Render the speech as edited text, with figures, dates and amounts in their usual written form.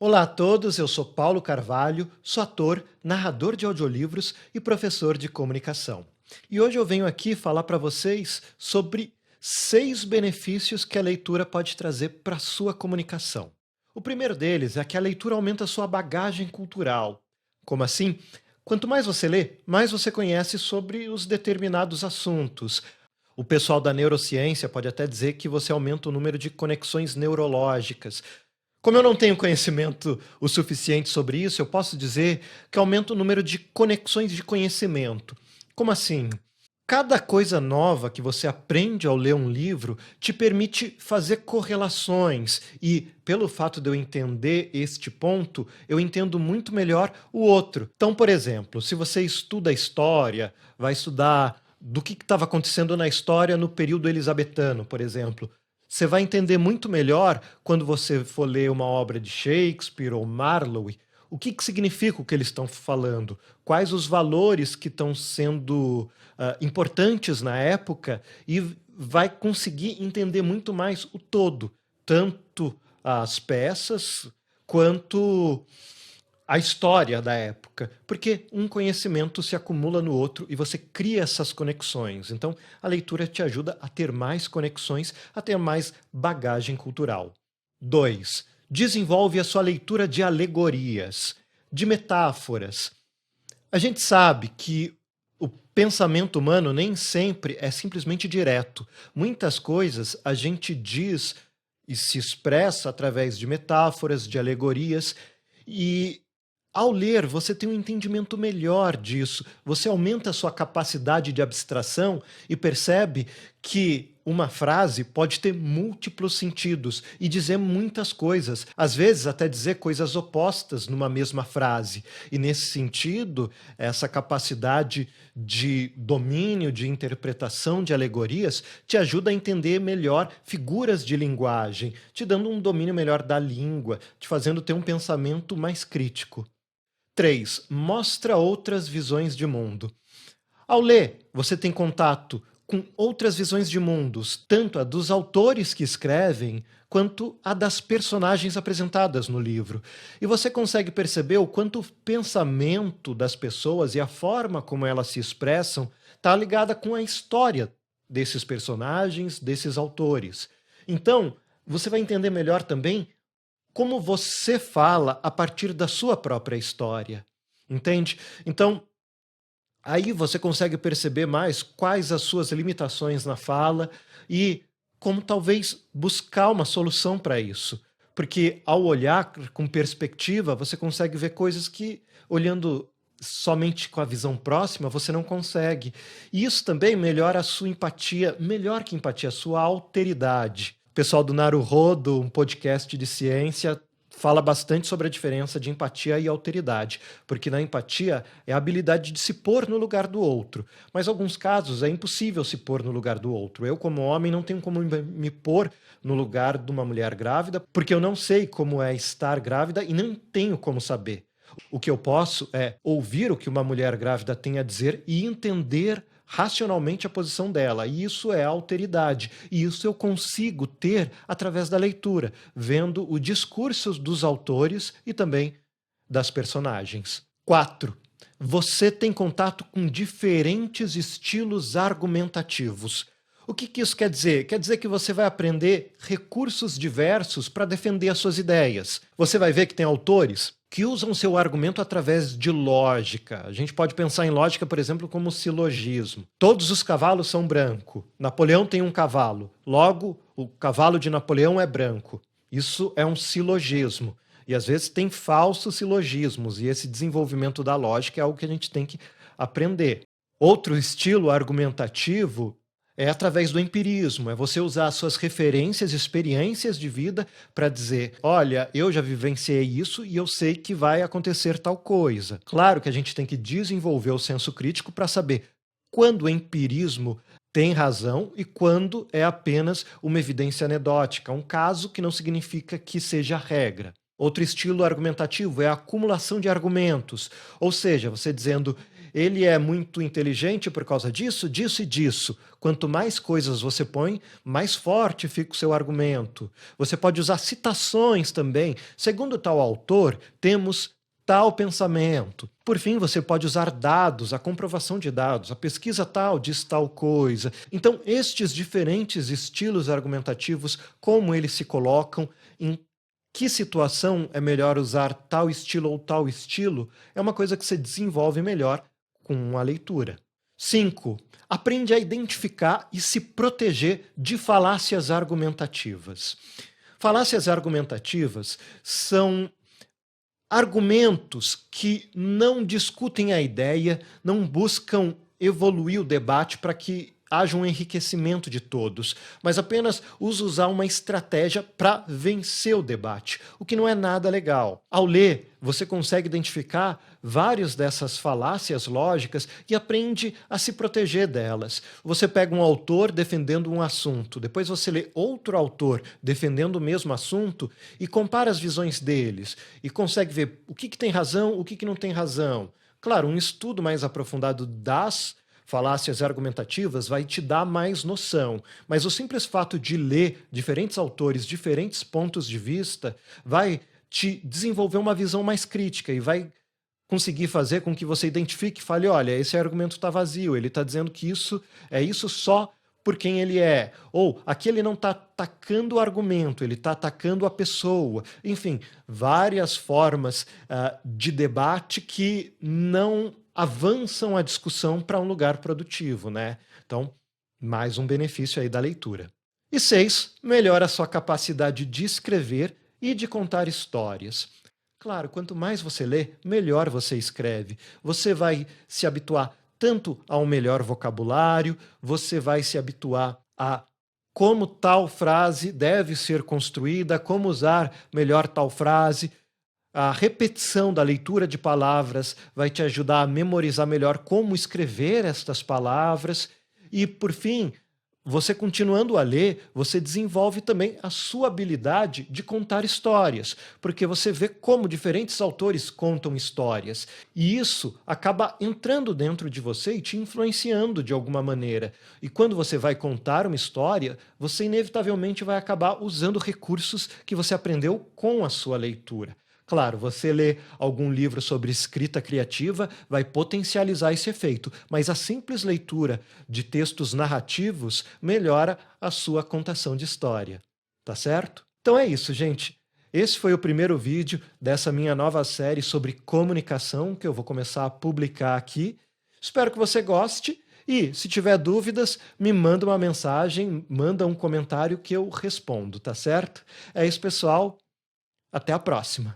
Olá a todos, eu sou Paulo Carvalho, sou ator, narrador de audiolivros e professor de comunicação. E hoje eu venho aqui falar para vocês sobre 6 benefícios que a leitura pode trazer para a sua comunicação. O primeiro deles é que a leitura aumenta a sua bagagem cultural. Como assim? Quanto mais você lê, mais você conhece sobre os determinados assuntos. O pessoal da neurociência pode até dizer que você aumenta o número de conexões neurológicas. Como eu não tenho conhecimento o suficiente sobre isso, eu posso dizer que aumenta o número de conexões de conhecimento. Como assim? Cada coisa nova que você aprende ao ler um livro te permite fazer correlações, e pelo fato de eu entender este ponto, eu entendo muito melhor o outro. Então, por exemplo, se você estuda a história, vai estudar do que estava acontecendo na história no período elisabetano, por exemplo. Você vai entender muito melhor quando você for ler uma obra de Shakespeare ou Marlowe, o que significa o que eles estão falando, quais os valores que estão sendo importantes na época, e vai conseguir entender muito mais o todo, tanto as peças quanto a história da época, porque um conhecimento se acumula no outro e você cria essas conexões. Então, a leitura te ajuda a ter mais conexões, a ter mais bagagem cultural. 2. Desenvolve a sua leitura de alegorias, de metáforas. A gente sabe que o pensamento humano nem sempre é simplesmente direto. Muitas coisas a gente diz e se expressa através de metáforas, de alegorias, e ao ler, você tem um entendimento melhor disso, você aumenta a sua capacidade de abstração e percebe que uma frase pode ter múltiplos sentidos e dizer muitas coisas, às vezes até dizer coisas opostas numa mesma frase. E nesse sentido, essa capacidade de domínio, de interpretação de alegorias, te ajuda a entender melhor figuras de linguagem, te dando um domínio melhor da língua, te fazendo ter um pensamento mais crítico. 3. Mostra outras visões de mundo. Ao ler, você tem contato com outras visões de mundos, tanto a dos autores que escrevem, quanto a das personagens apresentadas no livro. E você consegue perceber o quanto o pensamento das pessoas e a forma como elas se expressam está ligada com a história desses personagens, desses autores. Então, você vai entender melhor também como você fala a partir da sua própria história, entende? Então, aí você consegue perceber mais quais as suas limitações na fala e como talvez buscar uma solução para isso. Porque ao olhar com perspectiva, você consegue ver coisas que, olhando somente com a visão próxima, você não consegue. E isso também melhora a sua empatia, melhor que empatia, a sua alteridade. O pessoal do Naruhodo, um podcast de ciência, fala bastante sobre a diferença de empatia e alteridade, porque na empatia é a habilidade de se pôr no lugar do outro, mas em alguns casos é impossível se pôr no lugar do outro. Eu, como homem, não tenho como me pôr no lugar de uma mulher grávida, porque eu não sei como é estar grávida e não tenho como saber. O que eu posso é ouvir o que uma mulher grávida tem a dizer e entender racionalmente a posição dela. E isso é alteridade. E isso eu consigo ter através da leitura, vendo o discurso dos autores e também das personagens. 4. Você tem contato com diferentes estilos argumentativos. O que isso quer dizer? Quer dizer que você vai aprender recursos diversos para defender as suas ideias. Você vai ver que tem autores que usam seu argumento através de lógica. A gente pode pensar em lógica, por exemplo, como silogismo. Todos os cavalos são branco. Napoleão tem um cavalo. Logo, o cavalo de Napoleão é branco. Isso é um silogismo. E às vezes tem falsos silogismos, e esse desenvolvimento da lógica é algo que a gente tem que aprender. Outro estilo argumentativo é através do empirismo, é você usar as suas referências, experiências de vida para dizer, olha, eu já vivenciei isso e eu sei que vai acontecer tal coisa. Claro que a gente tem que desenvolver o senso crítico para saber quando o empirismo tem razão e quando é apenas uma evidência anedótica, um caso que não significa que seja regra. Outro estilo argumentativo é a acumulação de argumentos, ou seja, você dizendo, ele é muito inteligente por causa disso, disso e disso. Quanto mais coisas você põe, mais forte fica o seu argumento. Você pode usar citações também. Segundo tal autor, temos tal pensamento. Por fim, você pode usar dados, a comprovação de dados, a pesquisa tal diz tal coisa. Então, estes diferentes estilos argumentativos, como eles se colocam, em que situação é melhor usar tal estilo ou tal estilo, é uma coisa que você desenvolve melhor com a leitura. 5. Aprende a identificar e se proteger de falácias argumentativas. Falácias argumentativas são argumentos que não discutem a ideia, não buscam evoluir o debate para que haja um enriquecimento de todos, mas apenas usar uma estratégia para vencer o debate, o que não é nada legal. Ao ler, você consegue identificar várias dessas falácias lógicas e aprende a se proteger delas. Você pega um autor defendendo um assunto, depois você lê outro autor defendendo o mesmo assunto e compara as visões deles e consegue ver o que tem razão, o que não tem razão. Claro, um estudo mais aprofundado das falácias argumentativas vai te dar mais noção, mas o simples fato de ler diferentes autores, diferentes pontos de vista, vai te desenvolver uma visão mais crítica e vai conseguir fazer com que você identifique e fale, olha, esse argumento está vazio, ele está dizendo que isso é isso só por quem ele é. Ou aqui ele não está atacando o argumento, ele está atacando a pessoa. Enfim, várias formas de debate que não avançam a discussão para um lugar produtivo, né? Então, mais um benefício aí da leitura. E 6, melhora a sua capacidade de escrever e de contar histórias. Claro, quanto mais você lê, melhor você escreve. Você vai se habituar tanto a um melhor vocabulário, você vai se habituar a como tal frase deve ser construída, como usar melhor tal frase. A repetição da leitura de palavras vai te ajudar a memorizar melhor como escrever estas palavras. E, por fim, você continuando a ler, você desenvolve também a sua habilidade de contar histórias, porque você vê como diferentes autores contam histórias. E isso acaba entrando dentro de você e te influenciando de alguma maneira. E quando você vai contar uma história, você inevitavelmente vai acabar usando recursos que você aprendeu com a sua leitura. Claro, você lê algum livro sobre escrita criativa vai potencializar esse efeito, mas a simples leitura de textos narrativos melhora a sua contação de história. Tá certo? Então é isso, gente. Esse foi o primeiro vídeo dessa minha nova série sobre comunicação que eu vou começar a publicar aqui. Espero que você goste e, se tiver dúvidas, me manda uma mensagem, manda um comentário que eu respondo, tá certo? É isso, pessoal. Até a próxima.